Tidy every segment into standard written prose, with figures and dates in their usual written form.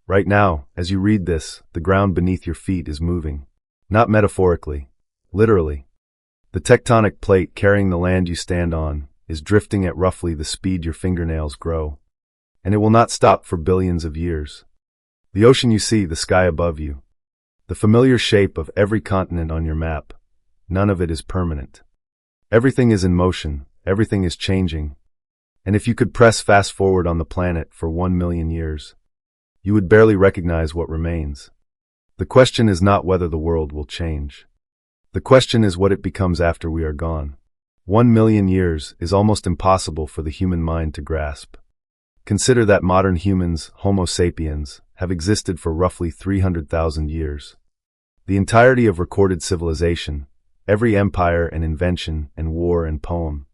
Right now, as you read this, the ground beneath your feet is moving. Not metaphorically, literally. The tectonic plate carrying the land you stand on is drifting at roughly the speed your fingernails grow. And it will not stop for billions of years. The ocean you see, the sky above you, the familiar shape of every continent on your map, none of it is permanent. Everything is in motion, everything is changing. And if you could press fast forward on the planet for 1 million years, you would barely recognize what remains. The question is not whether the world will change. The question is what it becomes after we are gone. 1 million years is almost impossible for the human mind to grasp. Consider that modern humans, Homo sapiens, have existed for roughly 300,000 years. The entirety of recorded civilization, every empire and invention and war and poem,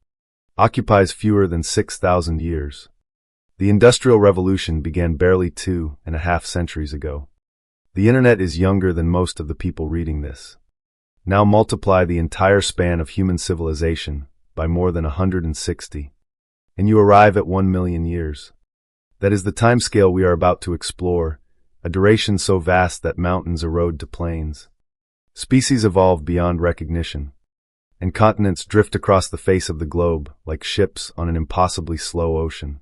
occupies fewer than 6,000 years. The Industrial Revolution began barely 2.5 centuries ago. The internet is younger than most of the people reading this. Now multiply the entire span of human civilization by more than 160, and you arrive at 1 million years. That is the timescale we are about to explore, a duration so vast that mountains erode to plains. Species evolve beyond recognition, and continents drift across the face of the globe like ships on an impossibly slow ocean.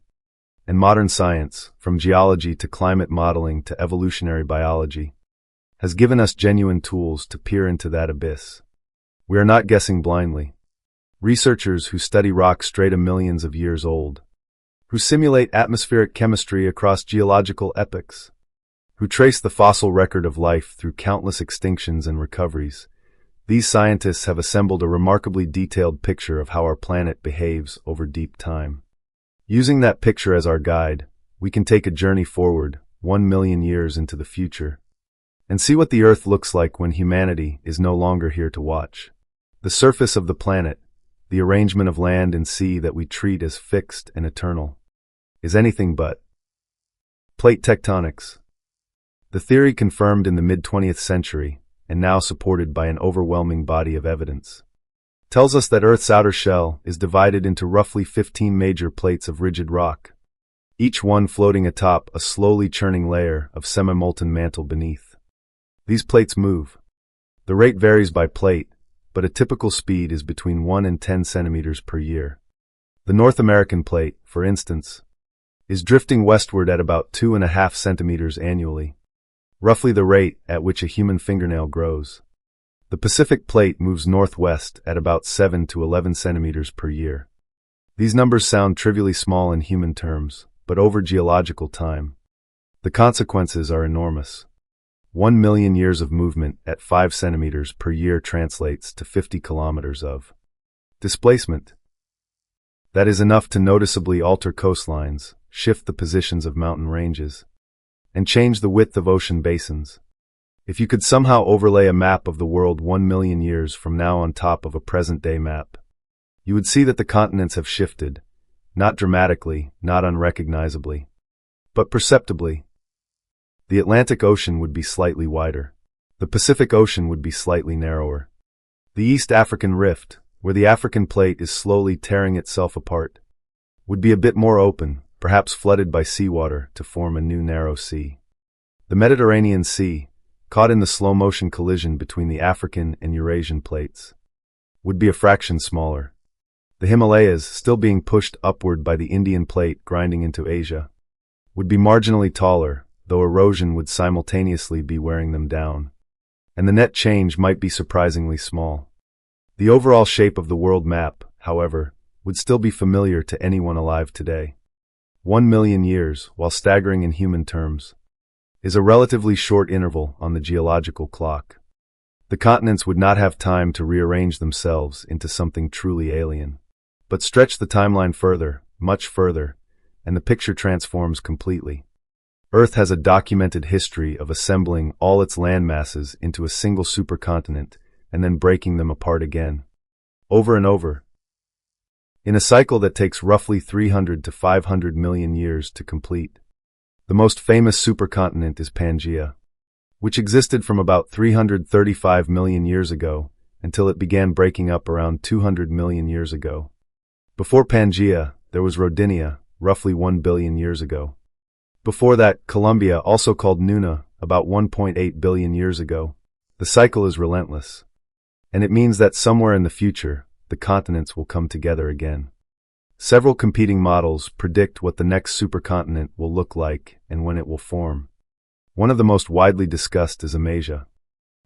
And modern science, from geology to climate modeling to evolutionary biology, has given us genuine tools to peer into that abyss. We are not guessing blindly. Researchers who study rock strata millions of years old, who simulate atmospheric chemistry across geological epochs, who trace the fossil record of life through countless extinctions and recoveries, these scientists have assembled a remarkably detailed picture of how our planet behaves over deep time. Using that picture as our guide, we can take a journey forward 1 million years into the future and see what the Earth looks like when humanity is no longer here to watch. The surface of the planet, the arrangement of land and sea that we treat as fixed and eternal, is anything but. Plate tectonics. The theory confirmed in the mid-20th century, and now supported by an overwhelming body of evidence, tells us that Earth's outer shell is divided into roughly 15 major plates of rigid rock, each one floating atop a slowly churning layer of semi-molten mantle beneath. These plates move. The rate varies by plate, but a typical speed is between 1 and 10 centimeters per year. The North American plate, for instance, is drifting westward at about 2.5 centimeters annually, roughly the rate at which a human fingernail grows. The Pacific plate moves northwest at about 7 to 11 centimeters per year. These numbers sound trivially small in human terms, but over geological time, the consequences are enormous. 1 million years of movement at 5 centimeters per year translates to 50 kilometers of displacement. That is enough to noticeably alter coastlines, shift the positions of mountain ranges, and change the width of ocean basins. If you could somehow overlay a map of the world 1 million years from now on top of a present-day map, you would see that the continents have shifted, not dramatically, not unrecognizably, but perceptibly. The Atlantic Ocean would be slightly wider. The Pacific Ocean would be slightly narrower. The East African Rift, where the African plate is slowly tearing itself apart, would be a bit more open, perhaps flooded by seawater to form a new narrow sea. The Mediterranean Sea, caught in the slow-motion collision between the African and Eurasian plates, would be a fraction smaller. The Himalayas, still being pushed upward by the Indian plate grinding into Asia, would be marginally taller, though erosion would simultaneously be wearing them down, and the net change might be surprisingly small. The overall shape of the world map, however, would still be familiar to anyone alive today. 1 million years, while staggering in human terms, is a relatively short interval on the geological clock. The continents would not have time to rearrange themselves into something truly alien. But stretch the timeline further, much further, and the picture transforms completely. Earth has a documented history of assembling all its land masses into a single supercontinent and then breaking them apart again, over and over, in a cycle that takes roughly 300 to 500 million years to complete. The most famous supercontinent is Pangaea, which existed from about 335 million years ago until it began breaking up around 200 million years ago. Before Pangaea, there was Rodinia, roughly 1 billion years ago. Before that, Columbia, also called Nuna, about 1.8 billion years ago. The cycle is relentless. And it means that somewhere in the future, the continents will come together again. Several competing models predict what the next supercontinent will look like and when it will form. One of the most widely discussed is Amasia.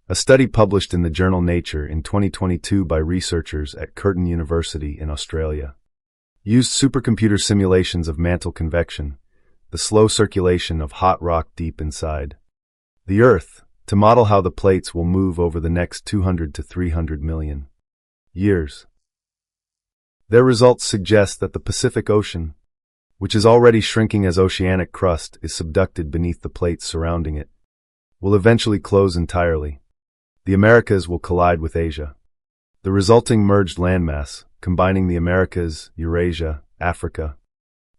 A study published in the journal Nature in 2022 by researchers at Curtin University in Australia used supercomputer simulations of mantle convection, the slow circulation of hot rock deep inside the Earth, to model how the plates will move over the next 200 to 300 million years. Their results suggest that the Pacific Ocean, which is already shrinking as oceanic crust is subducted beneath the plates surrounding it, will eventually close entirely. The Americas will collide with Asia. The resulting merged landmass, combining the Americas, Eurasia, Africa,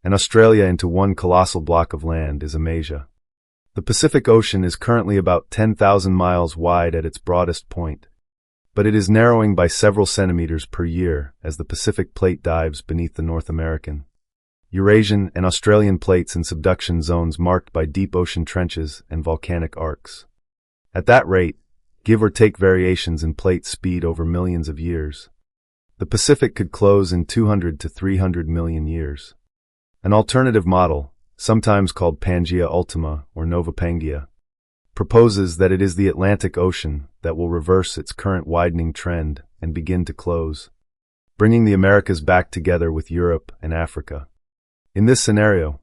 and Australia into one colossal block of land, is Amasia. The Pacific Ocean is currently about 10,000 miles wide at its broadest point, but it is narrowing by several centimeters per year as the Pacific Plate dives beneath the North American, Eurasian, and Australian plates in subduction zones marked by deep ocean trenches and volcanic arcs. At that rate, give or take variations in plate speed over millions of years, the Pacific could close in 200 to 300 million years. An alternative model, sometimes called Pangaea Ultima or Nova Pangaea, proposes that it is the Atlantic Ocean that will reverse its current widening trend and begin to close, bringing the Americas back together with Europe and Africa. In this scenario,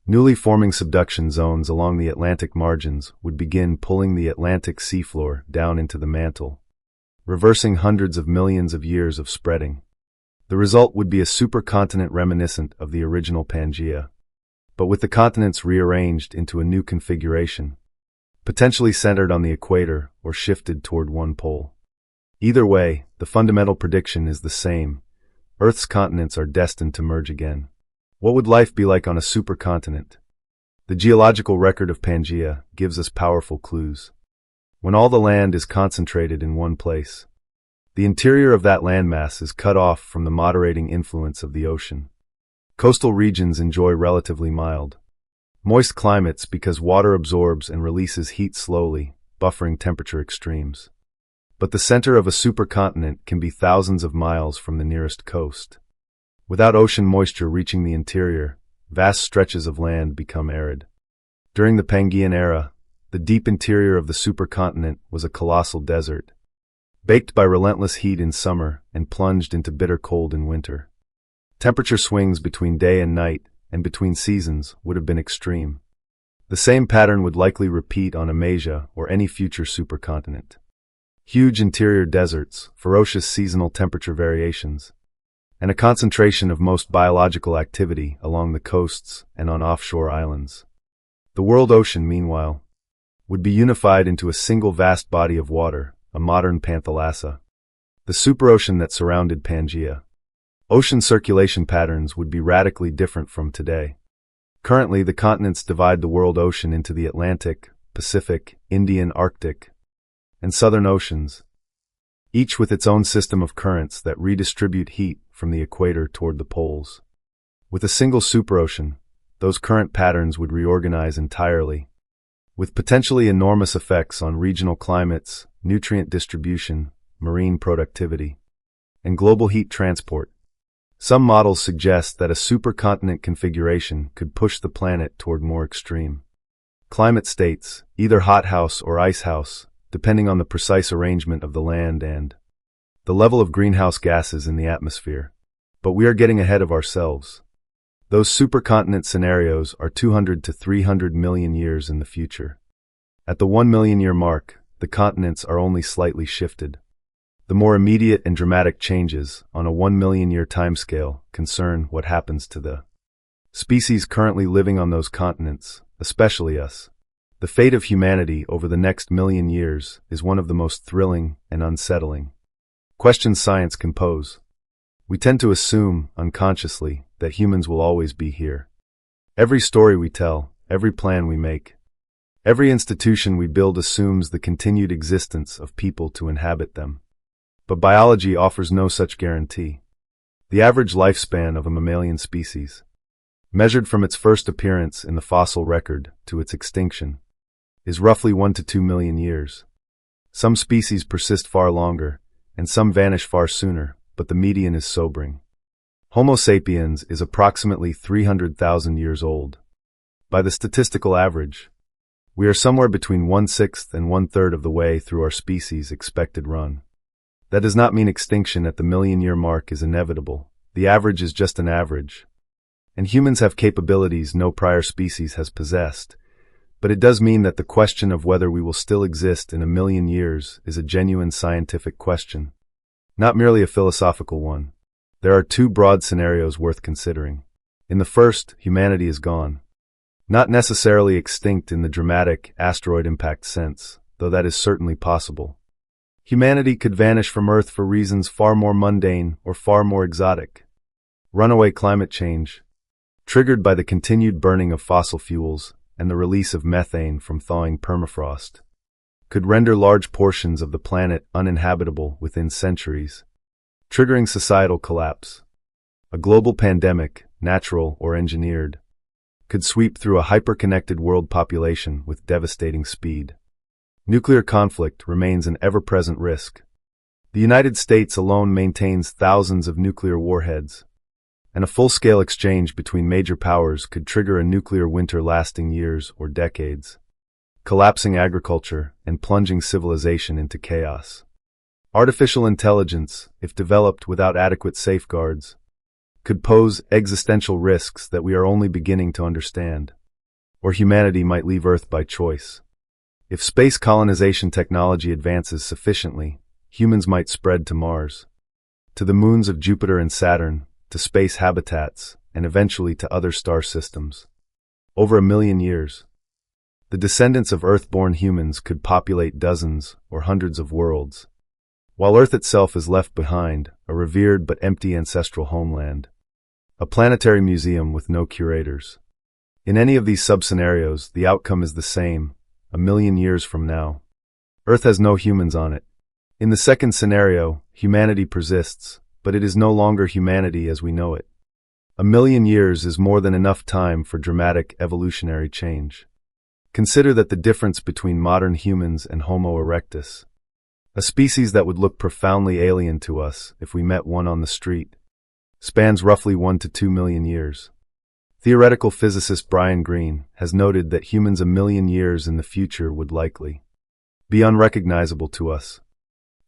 newly forming subduction zones along the Atlantic margins would begin pulling the Atlantic seafloor down into the mantle, reversing hundreds of millions of years of spreading. The result would be a supercontinent reminiscent of the original Pangaea, but with the continents rearranged into a new configuration, potentially centered on the equator or shifted toward one pole. Either way, the fundamental prediction is the same. Earth's continents are destined to merge again. What would life be like on a supercontinent? The geological record of Pangaea gives us powerful clues. When all the land is concentrated in one place, the interior of that landmass is cut off from the moderating influence of the ocean. Coastal regions enjoy relatively mild, moist climates because water absorbs and releases heat slowly, buffering temperature extremes. But the center of a supercontinent can be thousands of miles from the nearest coast. Without ocean moisture reaching the interior, vast stretches of land become arid. During the Pangaean era, the deep interior of the supercontinent was a colossal desert, baked by relentless heat in summer and plunged into bitter cold in winter. Temperature swings between day and night and between seasons would have been extreme. The same pattern would likely repeat on Amasia or any future supercontinent. Huge interior deserts, ferocious seasonal temperature variations, and a concentration of most biological activity along the coasts and on offshore islands. The world ocean, meanwhile, would be unified into a single vast body of water, a modern panthalassa, the superocean that surrounded Pangaea. Ocean circulation patterns would be radically different from today. Currently, the continents divide the world ocean into the Atlantic, Pacific, Indian, Arctic, and Southern Oceans, each with its own system of currents that redistribute heat from the equator toward the poles. With a single superocean, those current patterns would reorganize entirely, with potentially enormous effects on regional climates, nutrient distribution, marine productivity, and global heat transport. Some models suggest that a supercontinent configuration could push the planet toward more extreme climate states, either hothouse or icehouse, depending on the precise arrangement of the land and the level of greenhouse gases in the atmosphere. But we are getting ahead of ourselves. Those supercontinent scenarios are 200 to 300 million years in the future. At the 1 million year mark, the continents are only slightly shifted. The more immediate and dramatic changes on a 1 million year timescale concern what happens to the species currently living on those continents, especially us. The fate of humanity over the next million years is one of the most thrilling and unsettling questions science can pose. We tend to assume, unconsciously, that humans will always be here. Every story we tell, every plan we make, every institution we build assumes the continued existence of people to inhabit them. But biology offers no such guarantee. The average lifespan of a mammalian species measured from its first appearance in the fossil record to its extinction, is roughly 1 to 2 million years. Some species persist far longer, and some vanish far sooner, but the median is sobering. Homo sapiens is approximately 300,000 years old. By the statistical average, we are somewhere between 1/6 and 1/3 of the way through our species' expected run. That does not mean extinction at the million-year mark is inevitable. The average is just an average. And humans have capabilities no prior species has possessed, but it does mean that the question of whether we will still exist in a million years is a genuine scientific question, not merely a philosophical one. There are two broad scenarios worth considering. In the first, humanity is gone. Not necessarily extinct in the dramatic asteroid impact sense, though that is certainly possible. Humanity could vanish from Earth for reasons far more mundane or far more exotic. Runaway climate change, triggered by the continued burning of fossil fuels and the release of methane from thawing permafrost, could render large portions of the planet uninhabitable within centuries, triggering societal collapse. A global pandemic, natural or engineered, could sweep through a hyper-connected world population with devastating speed. Nuclear conflict remains an ever-present risk. The United States alone maintains thousands of nuclear warheads, and a full-scale exchange between major powers could trigger a nuclear winter lasting years or decades, collapsing agriculture and plunging civilization into chaos. Artificial intelligence, if developed without adequate safeguards, could pose existential risks that we are only beginning to understand, or humanity might leave Earth by choice. If space colonization technology advances sufficiently, humans might spread to Mars, to the moons of Jupiter and Saturn, to space habitats, and eventually to other star systems. Over 1 million years, the descendants of Earth-born humans could populate dozens or hundreds of worlds, while Earth itself is left behind, a revered but empty ancestral homeland. A planetary museum with no curators. In any of these sub-scenarios, the outcome is the same, 1 million years from now. Earth has no humans on it. In the second scenario, humanity persists, but it is no longer humanity as we know it. 1 million years is more than enough time for dramatic evolutionary change. Consider that the difference between modern humans and Homo erectus, a species that would look profoundly alien to us if we met one on the street, spans roughly 1 to 2 million years. Theoretical physicist Brian Greene has noted that humans 1 million years in the future would likely be unrecognizable to us.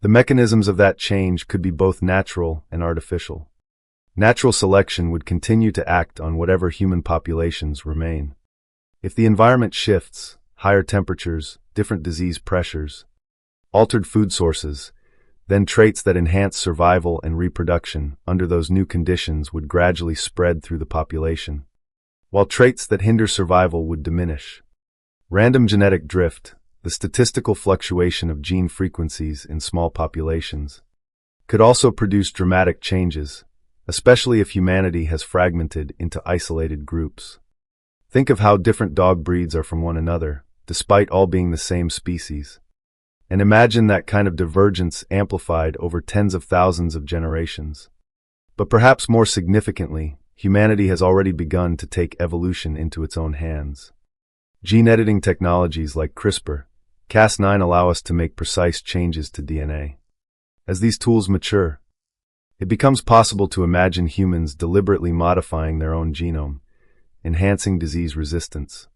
The mechanisms of that change could be both natural and artificial. Natural selection would continue to act on whatever human populations remain. If the environment shifts, higher temperatures, different disease pressures, altered food sources, then traits that enhance survival and reproduction under those new conditions would gradually spread through the population, while traits that hinder survival would diminish. Random genetic drift, the statistical fluctuation of gene frequencies in small populations, could also produce dramatic changes, especially if humanity has fragmented into isolated groups. Think of how different dog breeds are from one another, despite all being the same species. And imagine that kind of divergence amplified over tens of thousands of generations. But perhaps more significantly, humanity has already begun to take evolution into its own hands. Gene editing technologies like CRISPR-Cas9 allow us to make precise changes to DNA. As these tools mature, it becomes possible to imagine humans deliberately modifying their own genome, enhancing disease resistance,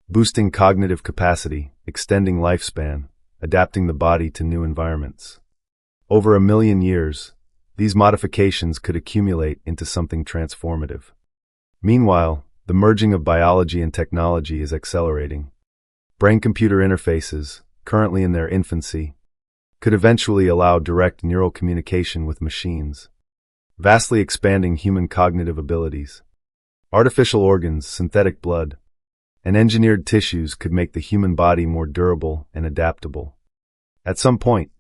boosting cognitive capacity, extending lifespan, adapting the body to new environments. Over 1 million years, these modifications could accumulate into something transformative. Meanwhile, the merging of biology and technology is accelerating. Brain-computer interfaces, currently in their infancy, could eventually allow direct neural communication with machines, vastly expanding human cognitive abilities. Artificial organs, synthetic blood, and engineered tissues could make the human body more durable and adaptable. At some point,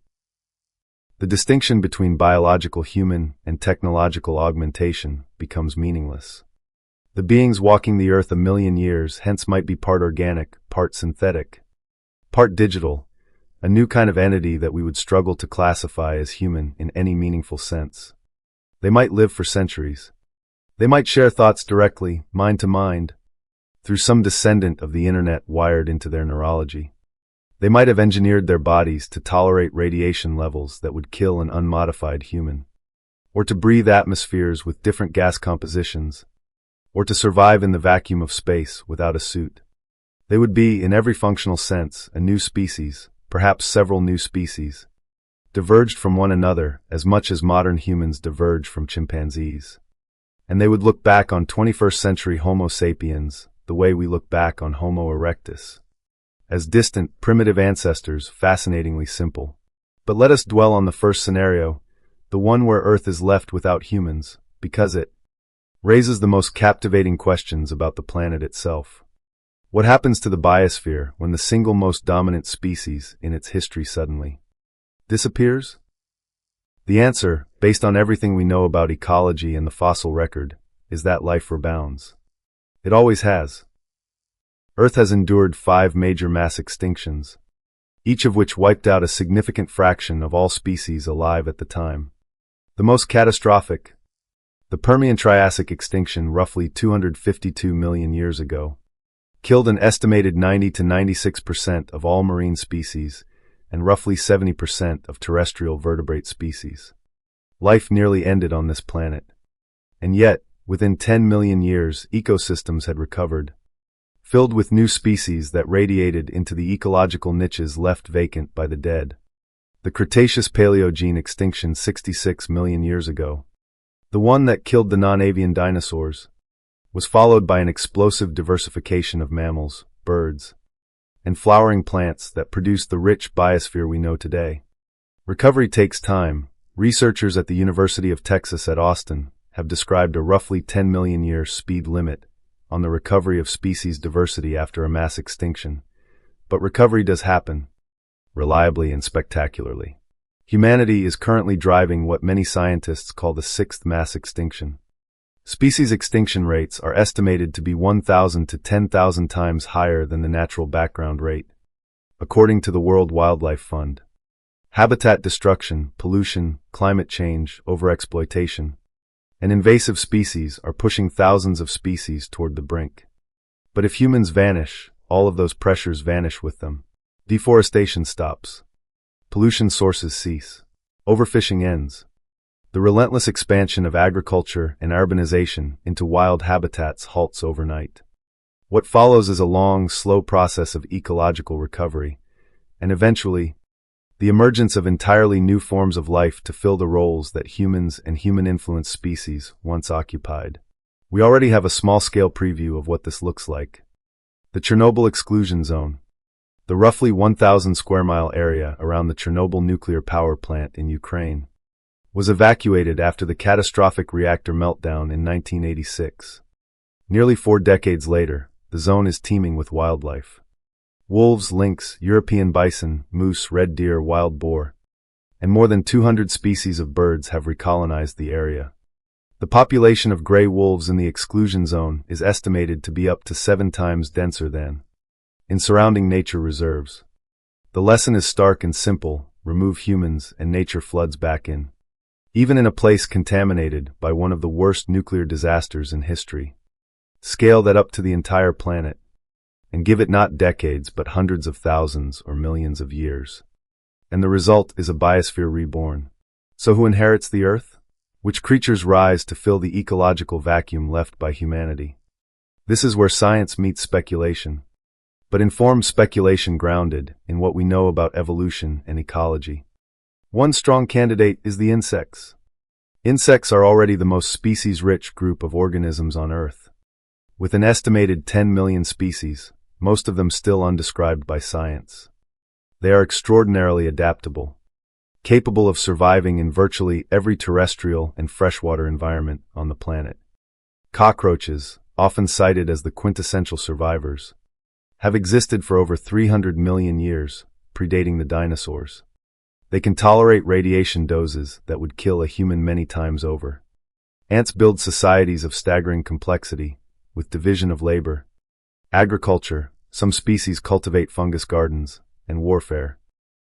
the distinction between biological human and technological augmentation becomes meaningless. The beings walking the earth 1 million years hence might be part organic, part synthetic, part digital, a new kind of entity that we would struggle to classify as human in any meaningful sense. They might live for centuries. They might share thoughts directly, mind to mind, through some descendant of the internet wired into their neurology. They might have engineered their bodies to tolerate radiation levels that would kill an unmodified human, or to breathe atmospheres with different gas compositions, or to survive in the vacuum of space without a suit. They would be, in every functional sense, a new species, perhaps several new species, diverged from one another as much as modern humans diverge from chimpanzees. And they would look back on 21st century Homo sapiens the way we look back on Homo erectus, as distant, primitive ancestors, fascinatingly simple. But let us dwell on the first scenario, the one where Earth is left without humans, because it raises the most captivating questions about the planet itself. What happens to the biosphere when the single most dominant species in its history suddenly disappears? The answer, based on everything we know about ecology and the fossil record, is that life rebounds. It always has. Earth has endured 5 major mass extinctions, each of which wiped out a significant fraction of all species alive at the time. The most catastrophic, the Permian-Triassic extinction roughly 252 million years ago, killed an estimated 90 to 96% of all marine species and roughly 70% of terrestrial vertebrate species. Life nearly ended on this planet. And yet, within 10 million years, ecosystems had recovered, filled with new species that radiated into the ecological niches left vacant by the dead. The Cretaceous-Paleogene extinction 66 million years ago, the one that killed the non-avian dinosaurs, was followed by an explosive diversification of mammals, birds, and flowering plants that produced the rich biosphere we know today. Recovery takes time. Researchers at the University of Texas at Austin have described a roughly 10 million year speed limit on the recovery of species diversity after a mass extinction. But recovery does happen, reliably and spectacularly. Humanity is currently driving what many scientists call the 6th mass extinction. Species extinction rates are estimated to be 1,000 to 10,000 times higher than the natural background rate, according to the World Wildlife Fund. Habitat destruction, pollution, climate change, overexploitation, and invasive species are pushing thousands of species toward the brink. But if humans vanish, all of those pressures vanish with them. Deforestation stops. Pollution sources cease. Overfishing ends. The relentless expansion of agriculture and urbanization into wild habitats halts overnight. What follows is a long, slow process of ecological recovery, and eventually, the emergence of entirely new forms of life to fill the roles that humans and human-influenced species once occupied. We already have a small-scale preview of what this looks like. The Chernobyl exclusion zone, the roughly 1,000 square mile area around the Chernobyl nuclear power plant in Ukraine, was evacuated after the catastrophic reactor meltdown in 1986. Nearly 4 decades later, the zone is teeming with wildlife. Wolves, lynx, European bison, moose, red deer, wild boar, and more than 200 species of birds have recolonized the area. The population of gray wolves in the exclusion zone is estimated to be up to 7 times denser than in surrounding nature reserves. The lesson is stark and simple: remove humans and nature floods back in. Even in a place contaminated by one of the worst nuclear disasters in history. Scale that up to the entire planet, and give it not decades but hundreds of thousands or millions of years. And the result is a biosphere reborn. So who inherits the Earth? Which creatures rise to fill the ecological vacuum left by humanity? This is where science meets speculation, but informed speculation grounded in what we know about evolution and ecology. One strong candidate is the insects. Insects are already the most species-rich group of organisms on Earth. With an estimated 10 million species, most of them still undescribed by science. They are extraordinarily adaptable, capable of surviving in virtually every terrestrial and freshwater environment on the planet. Cockroaches, often cited as the quintessential survivors, have existed for over 300 million years, predating the dinosaurs. They can tolerate radiation doses that would kill a human many times over. Ants build societies of staggering complexity, with division of labor, agriculture, some species cultivate fungus gardens, and warfare.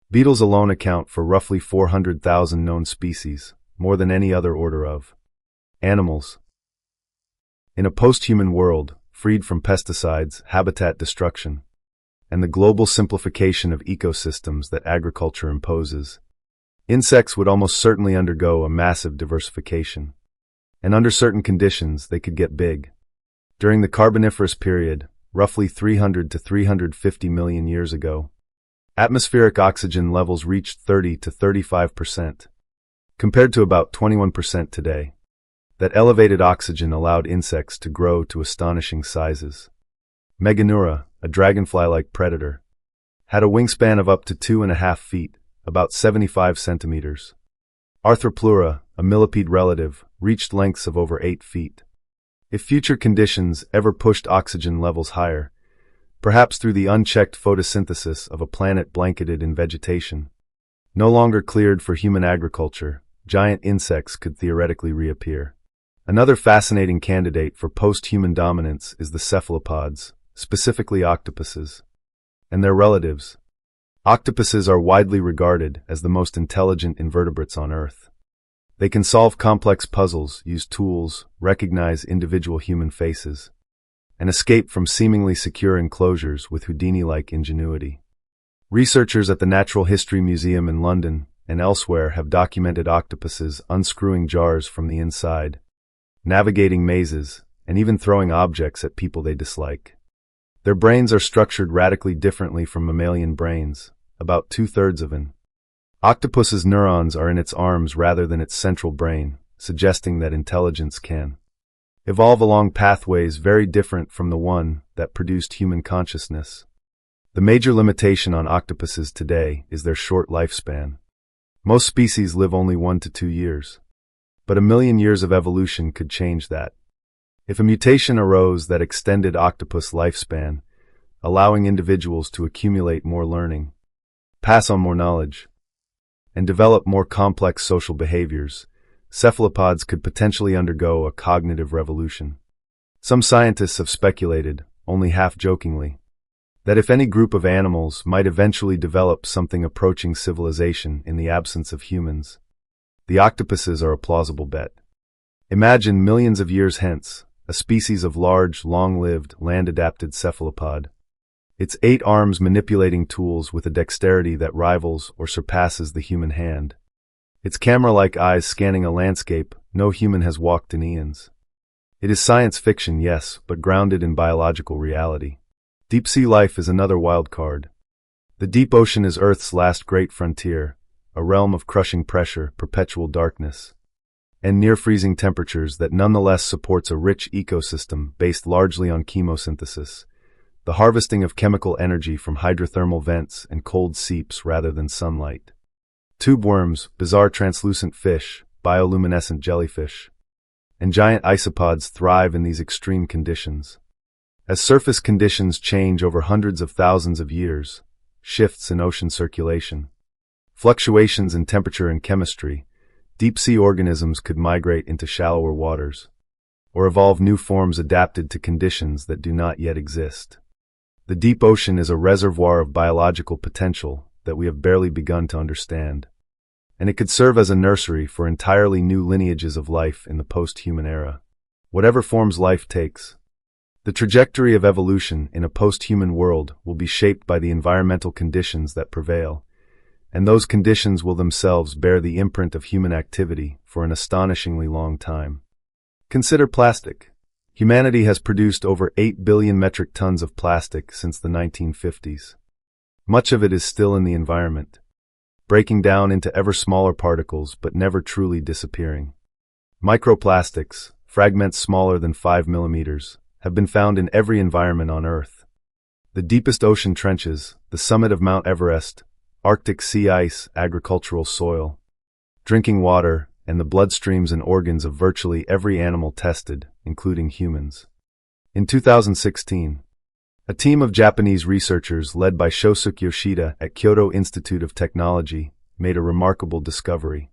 Beetles alone account for roughly 400,000 known species, more than any other order of animals. In a post-human world, freed from pesticides, habitat destruction, and the global simplification of ecosystems that agriculture imposes, insects would almost certainly undergo a massive diversification. And under certain conditions, they could get big. During the Carboniferous period, roughly 300 to 350 million years ago, atmospheric oxygen levels reached 30 to 35%, compared to about 21% today. That elevated oxygen allowed insects to grow to astonishing sizes. Meganeura, a dragonfly-like predator, had a wingspan of up to 2.5 feet, about 75 centimeters. Arthropleura, a millipede relative, reached lengths of over 8 feet. If future conditions ever pushed oxygen levels higher, perhaps through the unchecked photosynthesis of a planet blanketed in vegetation, no longer cleared for human agriculture, giant insects could theoretically reappear. Another fascinating candidate for post-human dominance is the cephalopods, specifically octopuses, and their relatives. Octopuses are widely regarded as the most intelligent invertebrates on Earth. They can solve complex puzzles, use tools, recognize individual human faces, and escape from seemingly secure enclosures with Houdini-like ingenuity. Researchers at the Natural History Museum in London and elsewhere have documented octopuses unscrewing jars from the inside, navigating mazes, and even throwing objects at people they dislike. Their brains are structured radically differently from mammalian brains, about 2/3 of an octopus's neurons are in its arms rather than its central brain, suggesting that intelligence can evolve along pathways very different from the one that produced human consciousness. The major limitation on octopuses today is their short lifespan. Most species live only 1 to 2 years. But 1,000,000 years of evolution could change that. If a mutation arose that extended octopus lifespan, allowing individuals to accumulate more learning, pass on more knowledge, and develop more complex social behaviors, cephalopods could potentially undergo a cognitive revolution. Some scientists have speculated, only half-jokingly, that if any group of animals might eventually develop something approaching civilization in the absence of humans, the octopuses are a plausible bet. Imagine millions of years hence, a species of large, long-lived, land-adapted cephalopod, its 8 arms manipulating tools with a dexterity that rivals or surpasses the human hand. Its camera-like eyes scanning a landscape no human has walked in eons. It is science fiction, yes, but grounded in biological reality. Deep-sea life is another wild card. The deep ocean is Earth's last great frontier, a realm of crushing pressure, perpetual darkness, and near-freezing temperatures that nonetheless supports a rich ecosystem based largely on chemosynthesis, the harvesting of chemical energy from hydrothermal vents and cold seeps rather than sunlight. Tube worms, bizarre translucent fish, bioluminescent jellyfish, and giant isopods thrive in these extreme conditions. As surface conditions change over hundreds of thousands of years, shifts in ocean circulation, fluctuations in temperature and chemistry, deep-sea organisms could migrate into shallower waters, or evolve new forms adapted to conditions that do not yet exist. The deep ocean is a reservoir of biological potential that we have barely begun to understand, and it could serve as a nursery for entirely new lineages of life in the post-human era. Whatever forms life takes, the trajectory of evolution in a post-human world will be shaped by the environmental conditions that prevail, and those conditions will themselves bear the imprint of human activity for an astonishingly long time. Consider plastic. Humanity has produced over 8 billion metric tons of plastic since the 1950s. Much of it is still in the environment, breaking down into ever smaller particles but never truly disappearing. Microplastics, fragments smaller than 5 millimeters, have been found in every environment on Earth. The deepest ocean trenches, the summit of Mount Everest, Arctic sea ice, agricultural soil, drinking water, and the bloodstreams and organs of virtually every animal tested, including humans. In 2016, a team of Japanese researchers led by Shosuke Yoshida at Kyoto Institute of Technology made a remarkable discovery.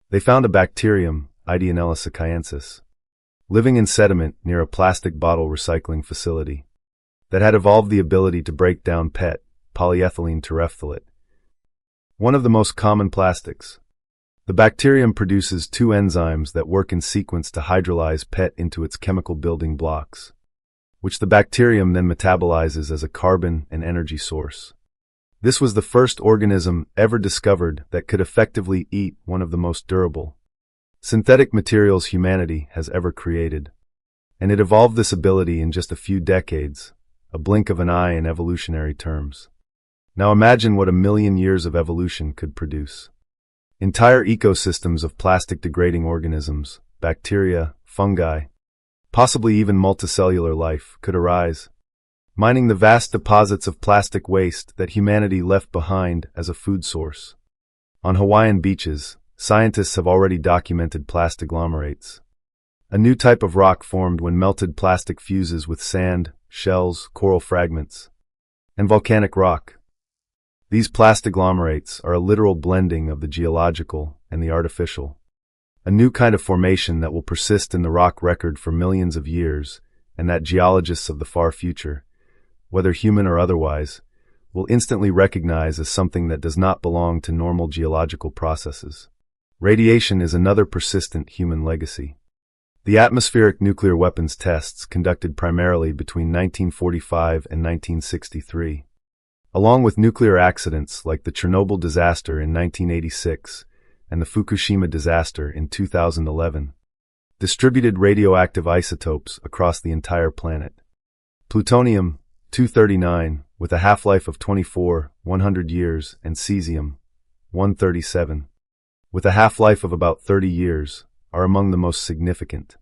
They found a bacterium, Ideonella sakaiensis, living in sediment near a plastic bottle recycling facility that had evolved the ability to break down PET, polyethylene terephthalate, one of the most common plastics. The bacterium produces two enzymes that work in sequence to hydrolyze PET into its chemical building blocks, which the bacterium then metabolizes as a carbon and energy source. This was the first organism ever discovered that could effectively eat one of the most durable synthetic materials humanity has ever created. And it evolved this ability in just a few decades, a blink of an eye in evolutionary terms. Now imagine what 1,000,000 years of evolution could produce. Entire ecosystems of plastic-degrading organisms, bacteria, fungi, possibly even multicellular life, could arise, mining the vast deposits of plastic waste that humanity left behind as a food source. On Hawaiian beaches, scientists have already documented plastiglomerates, a new type of rock formed when melted plastic fuses with sand, shells, coral fragments, and volcanic rock. These plastiglomerates are a literal blending of the geological and the artificial, a new kind of formation that will persist in the rock record for millions of years, and that geologists of the far future, whether human or otherwise, will instantly recognize as something that does not belong to normal geological processes. Radiation is another persistent human legacy. The atmospheric nuclear weapons tests conducted primarily between 1945 and 1963, along with nuclear accidents like the Chernobyl disaster in 1986 and the Fukushima disaster in 2011, distributed radioactive isotopes across the entire planet. Plutonium-239, with a half-life of 100 years, and cesium-137, with a half-life of about 30 years, are among the most significant.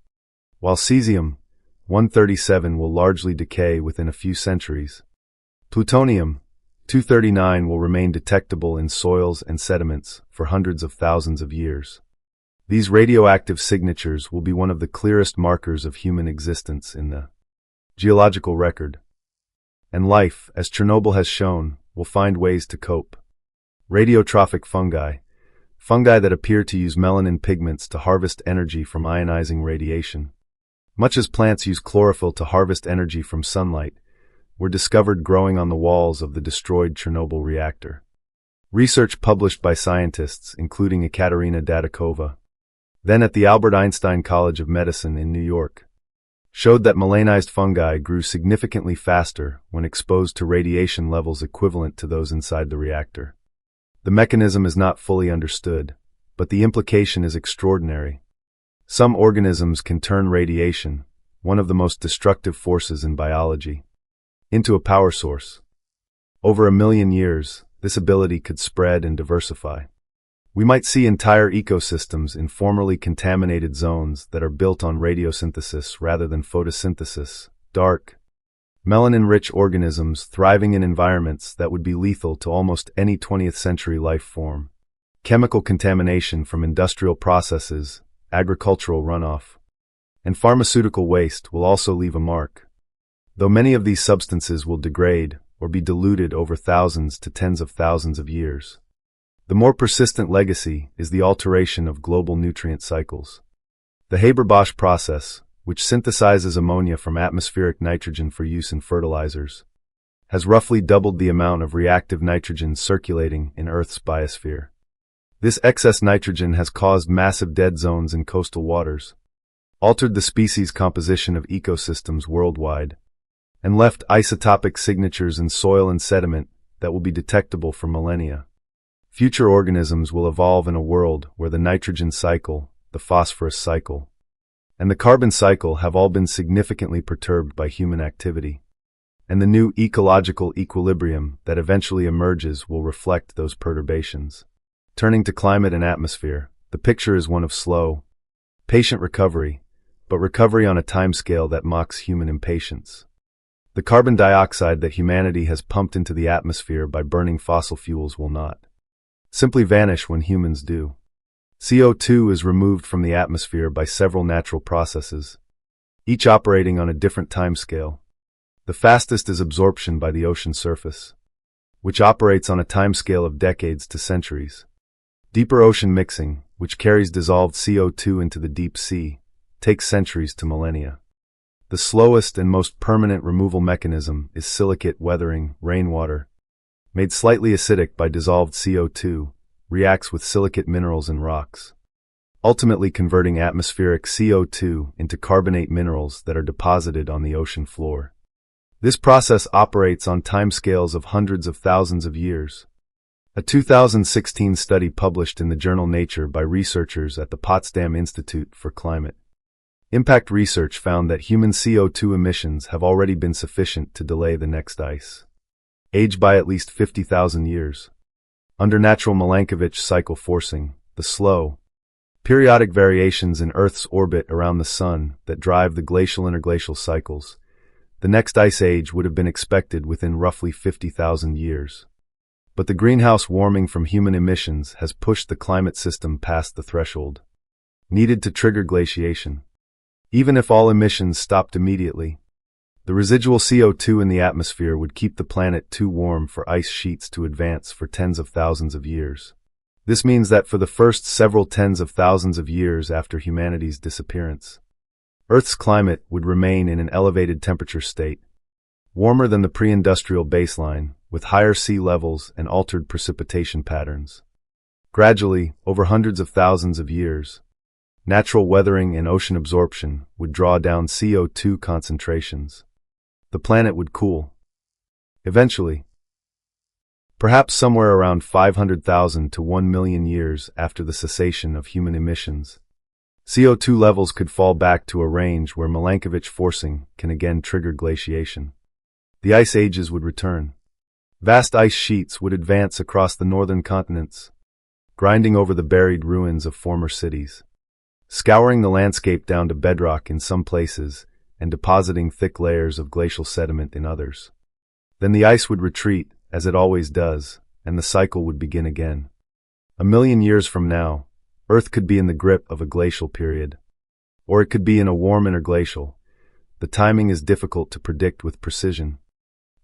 While cesium-137 will largely decay within a few centuries, plutonium-239 will remain detectable in soils and sediments for hundreds of thousands of years. These radioactive signatures will be one of the clearest markers of human existence in the geological record. And life, as Chernobyl has shown, will find ways to cope. Radiotrophic fungi that appear to use melanin pigments to harvest energy from ionizing radiation, much as plants use chlorophyll to harvest energy from sunlight, were discovered growing on the walls of the destroyed Chernobyl reactor. Research published by scientists, including Ekaterina Dadakova, then at the Albert Einstein College of Medicine in New York, showed that melanized fungi grew significantly faster when exposed to radiation levels equivalent to those inside the reactor. The mechanism is not fully understood, but the implication is extraordinary. Some organisms can turn radiation, one of the most destructive forces in biology, into a power source. Over 1,000,000 years, this ability could spread and diversify. We might see entire ecosystems in formerly contaminated zones that are built on radiosynthesis rather than photosynthesis, dark, melanin-rich organisms thriving in environments that would be lethal to almost any 20th century life form. Chemical contamination from industrial processes, agricultural runoff, and pharmaceutical waste will also leave a mark, though many of these substances will degrade or be diluted over thousands to tens of thousands of years. The more persistent legacy is the alteration of global nutrient cycles. The Haber-Bosch process, which synthesizes ammonia from atmospheric nitrogen for use in fertilizers, has roughly doubled the amount of reactive nitrogen circulating in Earth's biosphere. This excess nitrogen has caused massive dead zones in coastal waters, altered the species composition of ecosystems worldwide, and left isotopic signatures in soil and sediment that will be detectable for millennia. Future organisms will evolve in a world where the nitrogen cycle, the phosphorus cycle, and the carbon cycle have all been significantly perturbed by human activity, and the new ecological equilibrium that eventually emerges will reflect those perturbations. Turning to climate and atmosphere, the picture is one of slow, patient recovery, but recovery on a timescale that mocks human impatience. The carbon dioxide that humanity has pumped into the atmosphere by burning fossil fuels will not simply vanish when humans do. CO2 is removed from the atmosphere by several natural processes, each operating on a different timescale. The fastest is absorption by the ocean surface, which operates on a timescale of decades to centuries. Deeper ocean mixing, which carries dissolved CO2 into the deep sea, takes centuries to millennia. The slowest and most permanent removal mechanism is silicate weathering, rainwater, made slightly acidic by dissolved CO2, reacts with silicate minerals and rocks, ultimately converting atmospheric CO2 into carbonate minerals that are deposited on the ocean floor. This process operates on timescales of hundreds of thousands of years. A 2016 study published in the journal Nature by researchers at the Potsdam Institute for Climate Impact Research found that human CO2 emissions have already been sufficient to delay the next ice age by at least 50,000 years. Under natural Milankovitch cycle forcing, the slow, periodic variations in Earth's orbit around the Sun that drive the glacial-interglacial cycles, the next ice age would have been expected within roughly 50,000 years. But the greenhouse warming from human emissions has pushed the climate system past the threshold needed to trigger glaciation. Even if all emissions stopped immediately, the residual CO2 in the atmosphere would keep the planet too warm for ice sheets to advance for tens of thousands of years. This means that for the first several tens of thousands of years after humanity's disappearance, Earth's climate would remain in an elevated temperature state, warmer than the pre-industrial baseline, with higher sea levels and altered precipitation patterns. Gradually, over hundreds of thousands of years, natural weathering and ocean absorption would draw down CO2 concentrations. The planet would cool. Eventually, perhaps somewhere around 500,000 to 1 million years after the cessation of human emissions, CO2 levels could fall back to a range where Milankovitch forcing can again trigger glaciation. The ice ages would return. Vast ice sheets would advance across the northern continents, grinding over the buried ruins of former cities, scouring the landscape down to bedrock in some places and depositing thick layers of glacial sediment in others. Then the ice would retreat, as it always does, and the cycle would begin again. 1,000,000 years from now, Earth could be in the grip of a glacial period, or it could be in a warm interglacial. The timing is difficult to predict with precision,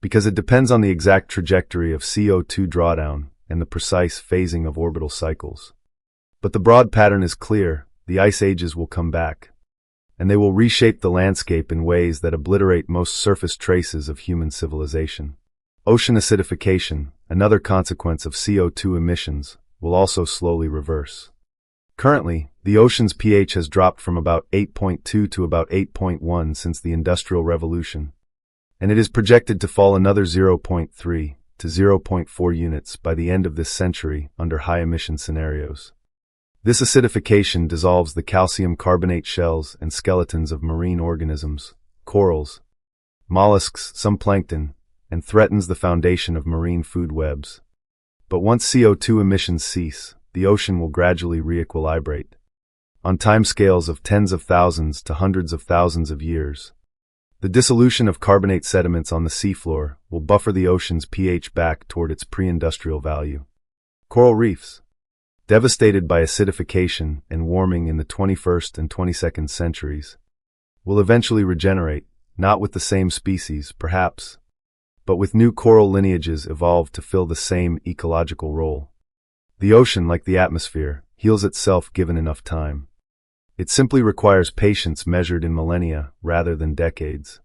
because it depends on the exact trajectory of CO2 drawdown and the precise phasing of orbital cycles. But the broad pattern is clear: the ice ages will come back, and they will reshape the landscape in ways that obliterate most surface traces of human civilization. Ocean acidification, another consequence of CO2 emissions, will also slowly reverse. Currently, the ocean's pH has dropped from about 8.2 to about 8.1 since the Industrial Revolution, and it is projected to fall another 0.3 to 0.4 units by the end of this century under high-emission scenarios. This acidification dissolves the calcium carbonate shells and skeletons of marine organisms, corals, mollusks, some plankton, and threatens the foundation of marine food webs. But once CO2 emissions cease, the ocean will gradually re-equilibrate, on timescales of tens of thousands to hundreds of thousands of years. The dissolution of carbonate sediments on the seafloor will buffer the ocean's pH back toward its pre-industrial value. Coral reefs, devastated by acidification and warming in the 21st and 22nd centuries, will eventually regenerate, not with the same species, perhaps, but with new coral lineages evolved to fill the same ecological role. The ocean, like the atmosphere, heals itself given enough time. It simply requires patience measured in millennia rather than decades.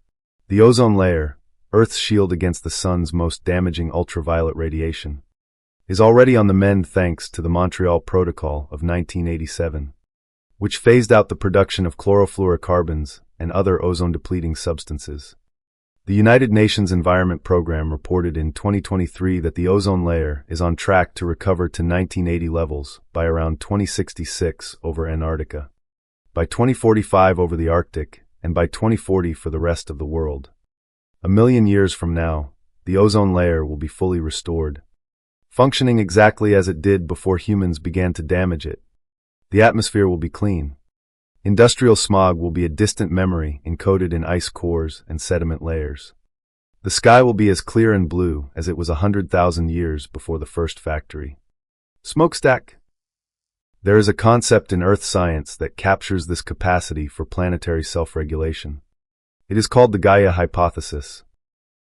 The ozone layer, Earth's shield against the sun's most damaging ultraviolet radiation, is already on the mend thanks to the Montreal Protocol of 1987, which phased out the production of chlorofluorocarbons and other ozone-depleting substances. The United Nations Environment Program reported in 2023 that the ozone layer is on track to recover to 1980 levels by around 2066 over Antarctica, by 2045 over the Arctic, and by 2040 for the rest of the world. 1,000,000 years from now, the ozone layer will be fully restored, functioning exactly as it did before humans began to damage it. The atmosphere will be clean. Industrial smog will be a distant memory encoded in ice cores and sediment layers. The sky will be as clear and blue as it was 100,000 years before the first factory smokestack. There is a concept in Earth science that captures this capacity for planetary self-regulation. It is called the Gaia hypothesis,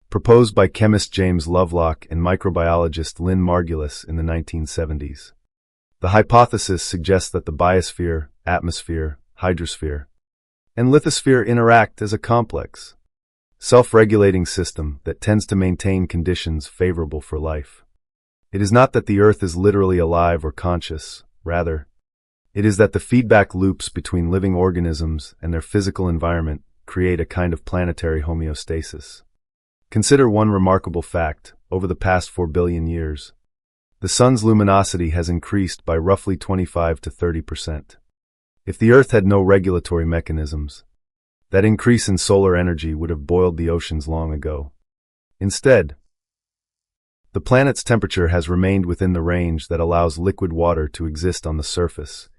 proposed by chemist James Lovelock and microbiologist Lynn Margulis in the 1970s. The hypothesis suggests that the biosphere, atmosphere, hydrosphere, and lithosphere interact as a complex, self-regulating system that tends to maintain conditions favorable for life. It is not that the Earth is literally alive or conscious, rather, it is that the feedback loops between living organisms and their physical environment create a kind of planetary homeostasis. Consider one remarkable fact: over the past 4 billion years, the Sun's luminosity has increased by roughly 25 to 30%. If the Earth had no regulatory mechanisms, that increase in solar energy would have boiled the oceans long ago. Instead, the planet's temperature has remained within the range that allows liquid water to exist on the surface,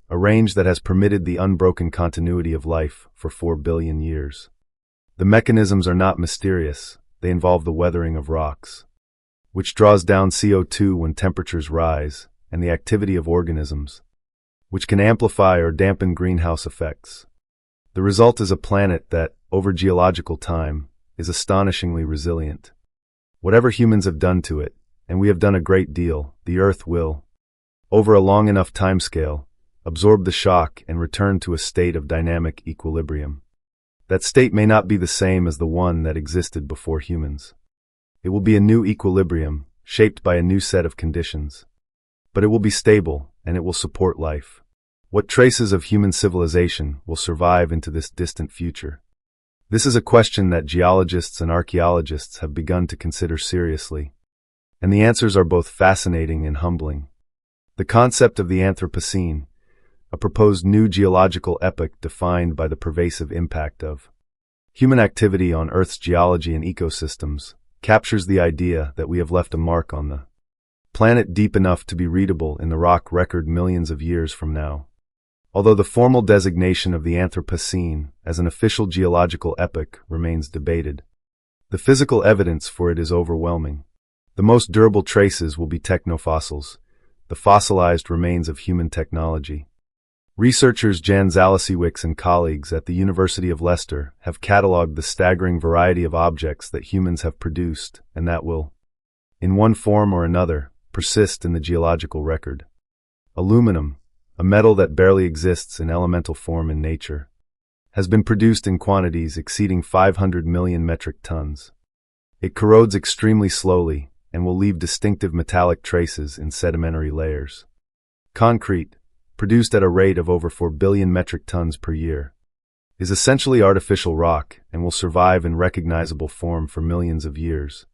a range that has permitted the unbroken continuity of life for 4 billion years. The mechanisms are not mysterious; they involve the weathering of rocks, which draws down CO2 when temperatures rise, and the activity of organisms, which can amplify or dampen greenhouse effects. The result is a planet that, over geological time, is astonishingly resilient. Whatever humans have done to it, and we have done a great deal, the Earth will, over a long enough timescale, absorb the shock and return to a state of dynamic equilibrium. That state may not be the same as the one that existed before humans. It will be a new equilibrium, shaped by a new set of conditions. But it will be stable, and it will support life. What traces of human civilization will survive into this distant future? This is a question that geologists and archaeologists have begun to consider seriously, and the answers are both fascinating and humbling. The concept of the Anthropocene, a proposed new geological epoch defined by the pervasive impact of human activity on Earth's geology and ecosystems, captures the idea that we have left a mark on the planet deep enough to be readable in the rock record millions of years from now. Although the formal designation of the Anthropocene as an official geological epoch remains debated, the physical evidence for it is overwhelming. The most durable traces will be technofossils, the fossilized remains of human technology. Researchers Jan Zalasiewicz and colleagues at the University of Leicester have catalogued the staggering variety of objects that humans have produced and that will, in one form or another, persist in the geological record. Aluminum, a metal that barely exists in elemental form in nature, has been produced in quantities exceeding 500 million metric tons. It corrodes extremely slowly and will leave distinctive metallic traces in sedimentary layers. Concrete, produced at a rate of over 4 billion metric tons per year, is essentially artificial rock and will survive in recognizable form for millions of years,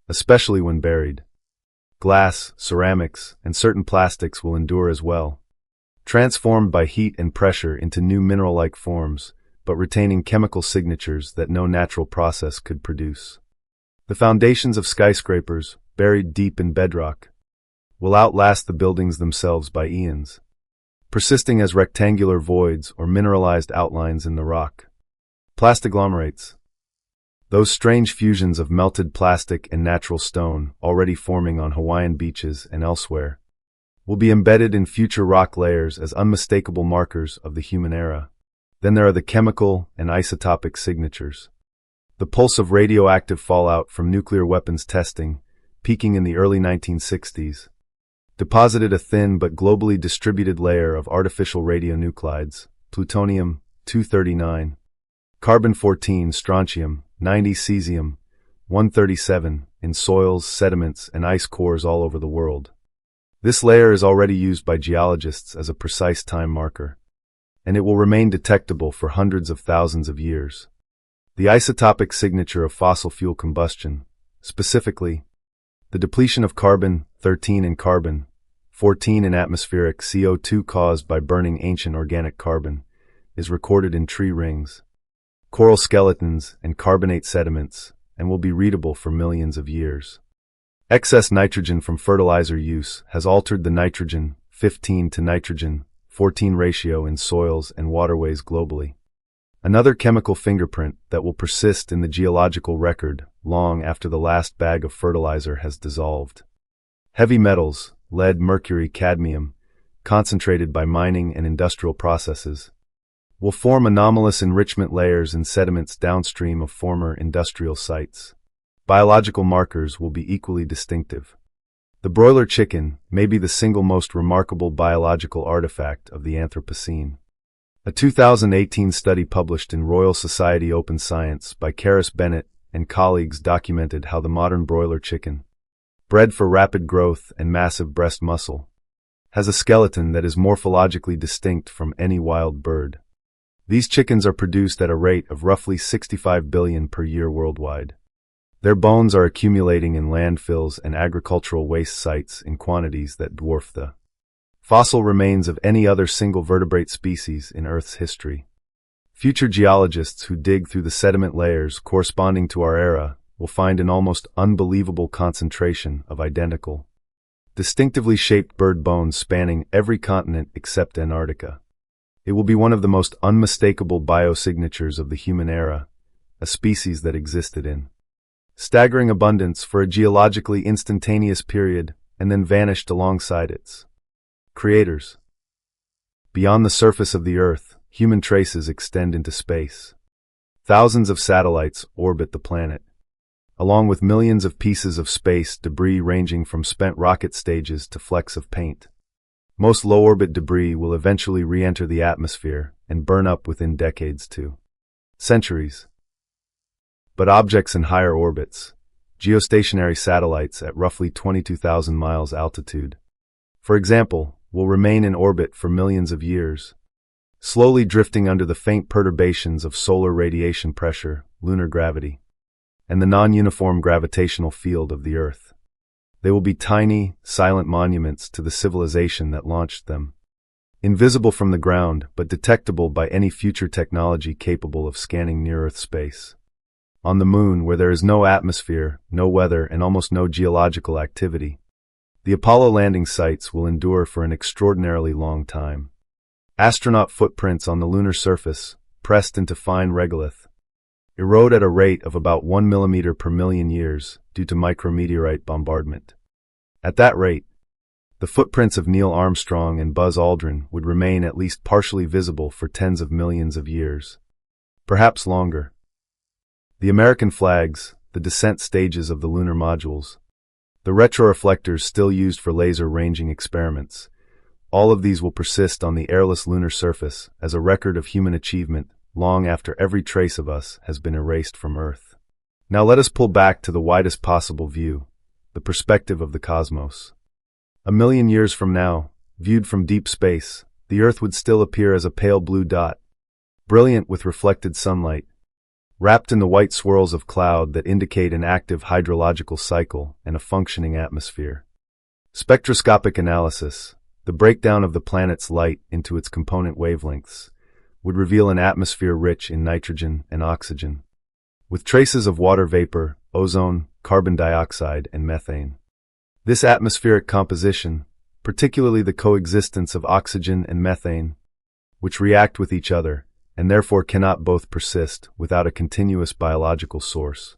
especially when buried. Glass, ceramics, and certain plastics will endure as well, transformed by heat and pressure into new mineral-like forms, but retaining chemical signatures that no natural process could produce. The foundations of skyscrapers, buried deep in bedrock, will outlast the buildings themselves by eons, persisting as rectangular voids or mineralized outlines in the rock. Plastiglomerates, those strange fusions of melted plastic and natural stone already forming on Hawaiian beaches and elsewhere, will be embedded in future rock layers as unmistakable markers of the human era. Then there are the chemical and isotopic signatures. The pulse of radioactive fallout from nuclear weapons testing, peaking in the early 1960s, deposited a thin but globally distributed layer of artificial radionuclides, plutonium-239, carbon-14, strontium-90, cesium-137, in soils, sediments, and ice cores all over the world. This layer is already used by geologists as a precise time marker, and it will remain detectable for hundreds of thousands of years. The isotopic signature of fossil fuel combustion, specifically, the depletion of carbon-13 and carbon-14 in atmospheric CO2 caused by burning ancient organic carbon, is recorded in tree rings, coral skeletons, and carbonate sediments, and will be readable for millions of years. Excess nitrogen from fertilizer use has altered the nitrogen-15 to nitrogen-14 ratio in soils and waterways globally. Another chemical fingerprint that will persist in the geological record long after the last bag of fertilizer has dissolved. Heavy metals, lead, mercury, cadmium, concentrated by mining and industrial processes, will form anomalous enrichment layers in sediments downstream of former industrial sites. Biological markers will be equally distinctive. The broiler chicken may be the single most remarkable biological artifact of the Anthropocene. A 2018 study published in Royal Society Open Science by Karis Bennett and colleagues documented how the modern broiler chicken, bred for rapid growth and massive breast muscle, has a skeleton that is morphologically distinct from any wild bird. These chickens are produced at a rate of roughly 65 billion per year worldwide. Their bones are accumulating in landfills and agricultural waste sites in quantities that dwarf the fossil remains of any other single vertebrate species in Earth's history. Future geologists who dig through the sediment layers corresponding to our era will find an almost unbelievable concentration of identical, distinctively shaped bird bones spanning every continent except Antarctica. It will be one of the most unmistakable biosignatures of the human era, a species that existed in staggering abundance for a geologically instantaneous period and then vanished alongside its creators. Beyond the surface of the Earth, human traces extend into space. Thousands of satellites orbit the planet, along with millions of pieces of space debris ranging from spent rocket stages to flecks of paint. Most low-orbit debris will eventually re-enter the atmosphere and burn up within decades to centuries. But objects in higher orbits, geostationary satellites at roughly 22,000 miles altitude, for example, will remain in orbit for millions of years, slowly drifting under the faint perturbations of solar radiation pressure, lunar gravity, and the non-uniform gravitational field of the Earth. They will be tiny, silent monuments to the civilization that launched them, invisible from the ground but detectable by any future technology capable of scanning near-Earth space. On the Moon, where there is no atmosphere, no weather, and almost no geological activity, the Apollo landing sites will endure for an extraordinarily long time. Astronaut footprints on the lunar surface, pressed into fine regolith, erode at a rate of about 1 millimeter per million years due to micrometeorite bombardment. At that rate, the footprints of Neil Armstrong and Buzz Aldrin would remain at least partially visible for tens of millions of years, perhaps longer. The American flags, the descent stages of the lunar modules, the retroreflectors still used for laser ranging experiments, all of these will persist on the airless lunar surface as a record of human achievement long after every trace of us has been erased from Earth. Now let us pull back to the widest possible view, the perspective of the cosmos. A million years from now, viewed from deep space, the Earth would still appear as a pale blue dot, brilliant with reflected sunlight, wrapped in the white swirls of cloud that indicate an active hydrological cycle and a functioning atmosphere. Spectroscopic analysis, the breakdown of the planet's light into its component wavelengths, would reveal an atmosphere rich in nitrogen and oxygen, with traces of water vapor, ozone, carbon dioxide, and methane. This atmospheric composition, particularly the coexistence of oxygen and methane, which react with each other, and therefore cannot both persist without a continuous biological source,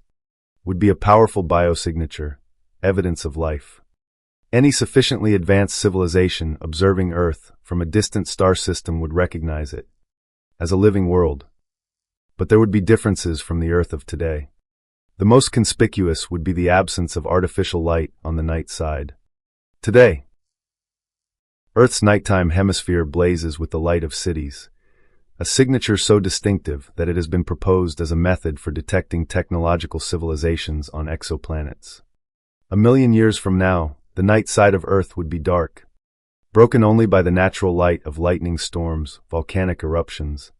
would be a powerful biosignature, evidence of life. Any sufficiently advanced civilization observing Earth from a distant star system would recognize it as a living world. But there would be differences from the Earth of today. The most conspicuous would be the absence of artificial light on the night side. Today, Earth's nighttime hemisphere blazes with the light of cities, a signature so distinctive that it has been proposed as a method for detecting technological civilizations on exoplanets. A million years from now, the night side of Earth would be dark, broken only by the natural light of lightning storms, volcanic eruptions,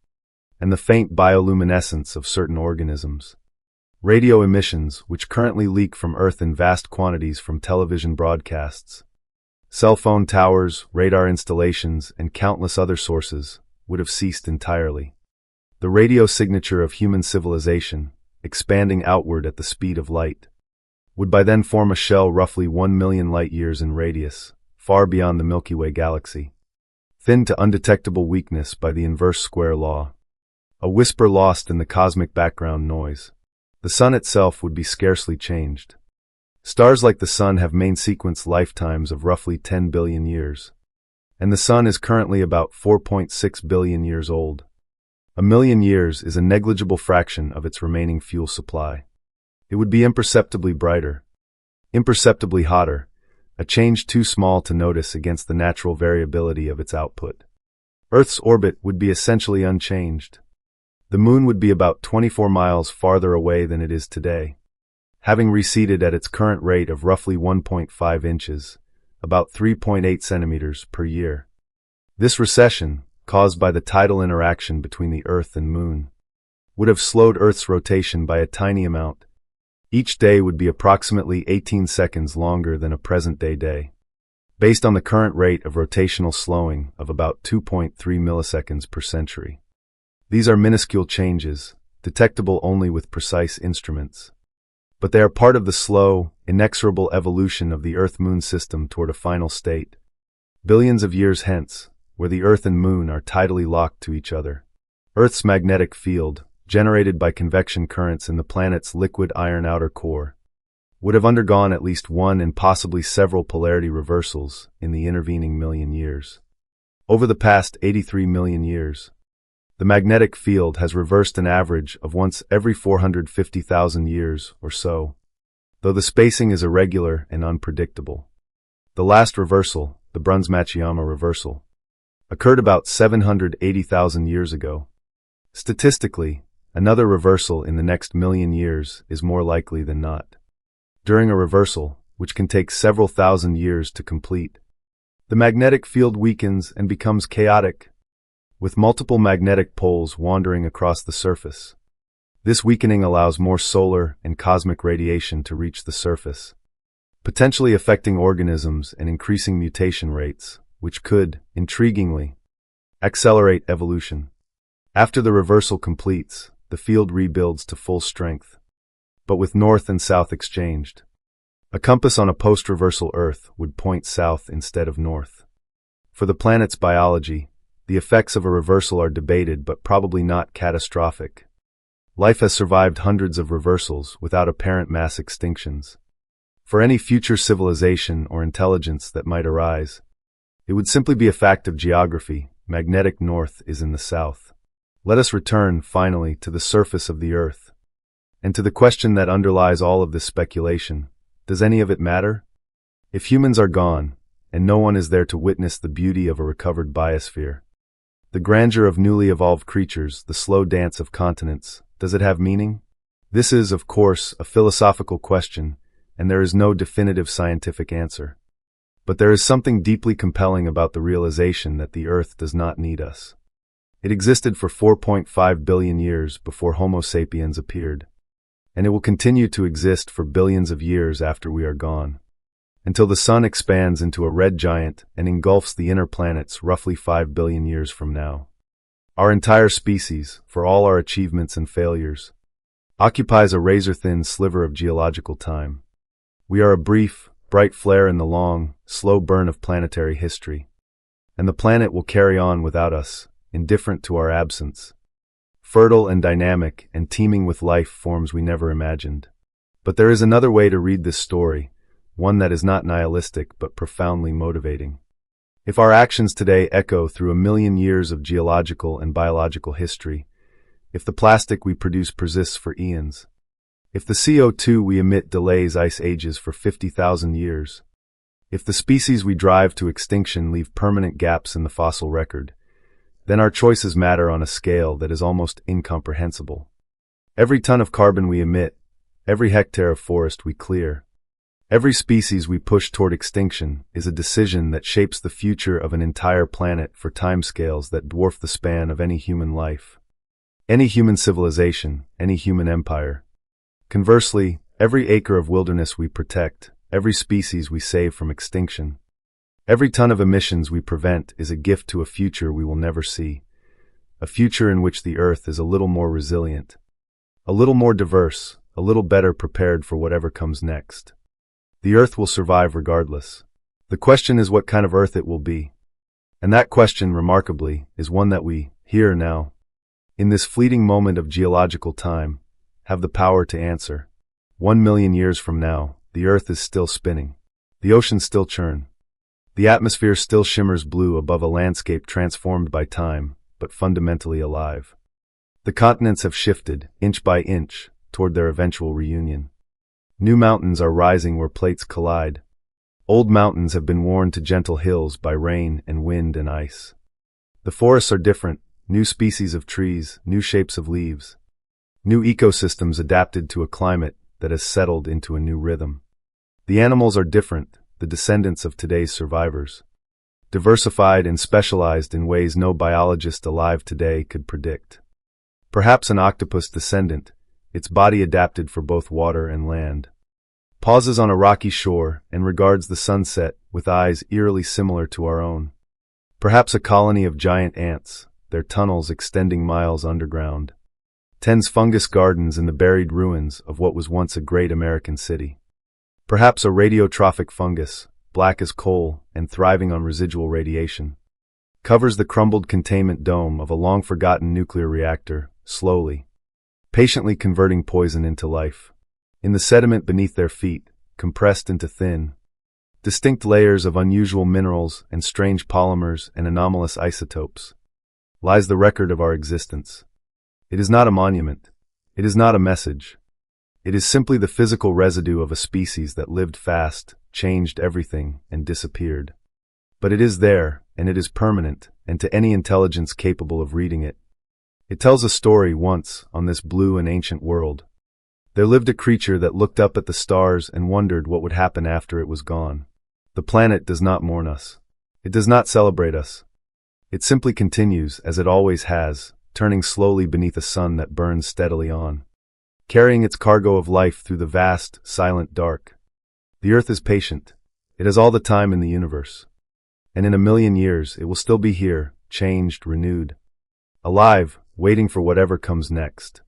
and the faint bioluminescence of certain organisms. Radio emissions, which currently leak from Earth in vast quantities from television broadcasts, cell phone towers, radar installations, and countless other sources, would have ceased entirely. The radio signature of human civilization, expanding outward at the speed of light, would by then form a shell roughly 1 million light-years in radius, far beyond the Milky Way galaxy, thinned to undetectable weakness by the inverse square law, a whisper lost in the cosmic background noise. The Sun itself would be scarcely changed. Stars like the Sun have main sequence lifetimes of roughly 10 billion years, and the Sun is currently about 4.6 billion years old. A million years is a negligible fraction of its remaining fuel supply. It would be imperceptibly brighter, imperceptibly hotter, a change too small to notice against the natural variability of its output. Earth's orbit would be essentially unchanged. The Moon would be about 24 miles farther away than it is today. having receded at its current rate of roughly 1.5 inches, about 3.8 centimeters per year. This recession, caused by the tidal interaction between the Earth and Moon, would have slowed Earth's rotation by a tiny amount. Each day would be approximately 18 seconds longer than a present-day day, based on the current rate of rotational slowing of about 2.3 milliseconds per century. These are minuscule changes, detectable only with precise instruments. But they are part of the slow, inexorable evolution of the Earth-Moon system toward a final state, billions of years hence, where the Earth and Moon are tidally locked to each other. Earth's magnetic field, generated by convection currents in the planet's liquid iron outer core, would have undergone at least one and possibly several polarity reversals in the intervening million years. Over the past 83 million years, the magnetic field has reversed an average of once every 450,000 years or so, though the spacing is irregular and unpredictable. The last reversal, the Brunhes-Machiyama reversal, occurred about 780,000 years ago. Statistically, another reversal in the next million years is more likely than not. During a reversal, which can take several thousand years to complete, the magnetic field weakens and becomes chaotic, with multiple magnetic poles wandering across the surface. This weakening allows more solar and cosmic radiation to reach the surface, potentially affecting organisms and increasing mutation rates, which could, intriguingly, accelerate evolution. After the reversal completes, the field rebuilds to full strength, but with north and south exchanged. A compass on a post-reversal Earth would point south instead of north. For the planet's biology, the effects of a reversal are debated but probably not catastrophic. Life has survived hundreds of reversals without apparent mass extinctions. For any future civilization or intelligence that might arise, it would simply be a fact of geography. Magnetic north is in the south. Let us return, finally, to the surface of the Earth, and to the question that underlies all of this speculation. Does any of it matter? If humans are gone, and no one is there to witness the beauty of a recovered biosphere, the grandeur of newly evolved creatures, the slow dance of continents, does it have meaning? This is, of course, a philosophical question, and there is no definitive scientific answer. But there is something deeply compelling about the realization that the Earth does not need us. It existed for 4.5 billion years before Homo sapiens appeared, and it will continue to exist for billions of years after we are gone, until the Sun expands into a red giant and engulfs the inner planets roughly 5 billion years from now. Our entire species, for all our achievements and failures, occupies a razor-thin sliver of geological time. We are a brief, bright flare in the long, slow burn of planetary history, and the planet will carry on without us, indifferent to our absence, fertile and dynamic and teeming with life forms we never imagined. But there is another way to read this story, one that is not nihilistic but profoundly motivating. If our actions today echo through a million years of geological and biological history, if the plastic we produce persists for eons, if the CO2 we emit delays ice ages for 50,000 years, if the species we drive to extinction leave permanent gaps in the fossil record, then our choices matter on a scale that is almost incomprehensible. Every ton of carbon we emit, every hectare of forest we clear, every species we push toward extinction is a decision that shapes the future of an entire planet for timescales that dwarf the span of any human life, any human civilization, any human empire. Conversely, every acre of wilderness we protect, every species we save from extinction, every ton of emissions we prevent is a gift to a future we will never see, a future in which the Earth is a little more resilient, a little more diverse, a little better prepared for whatever comes next. The Earth will survive regardless. The question is what kind of Earth it will be. And that question, remarkably, is one that we, here now, in this fleeting moment of geological time, have the power to answer. 1 million years from now, the Earth is still spinning. The oceans still churn. The atmosphere still shimmers blue above a landscape transformed by time, but fundamentally alive. The continents have shifted, inch by inch, toward their eventual reunion. New mountains are rising where plates collide. Old mountains have been worn to gentle hills by rain and wind and ice. The forests are different, new species of trees, new shapes of leaves, new ecosystems adapted to a climate that has settled into a new rhythm. The animals are different, the descendants of today's survivors. Diversified and specialized in ways no biologist alive today could predict. Perhaps an octopus descendant, its body adapted for both water and land. Pauses on a rocky shore and regards the sunset with eyes eerily similar to our own. Perhaps a colony of giant ants, their tunnels extending miles underground. Tends fungus gardens in the buried ruins of what was once a great American city. Perhaps a radiotrophic fungus, black as coal and thriving on residual radiation, covers the crumbled containment dome of a long-forgotten nuclear reactor, slowly, patiently converting poison into life. In the sediment beneath their feet, compressed into thin, distinct layers of unusual minerals and strange polymers and anomalous isotopes, lies the record of our existence. It is not a monument. It is not a message. It is simply the physical residue of a species that lived fast, changed everything, and disappeared. But it is there, and it is permanent, and to any intelligence capable of reading it. It tells a story once, on this blue and ancient world. There lived a creature that looked up at the stars and wondered what would happen after it was gone. The planet does not mourn us. It does not celebrate us. It simply continues, as it always has, turning slowly beneath a sun that burns steadily on, carrying its cargo of life through the vast, silent dark. The Earth is patient. It has all the time in the universe. And in 1,000,000 years, it will still be here, changed, renewed, alive, waiting for whatever comes next.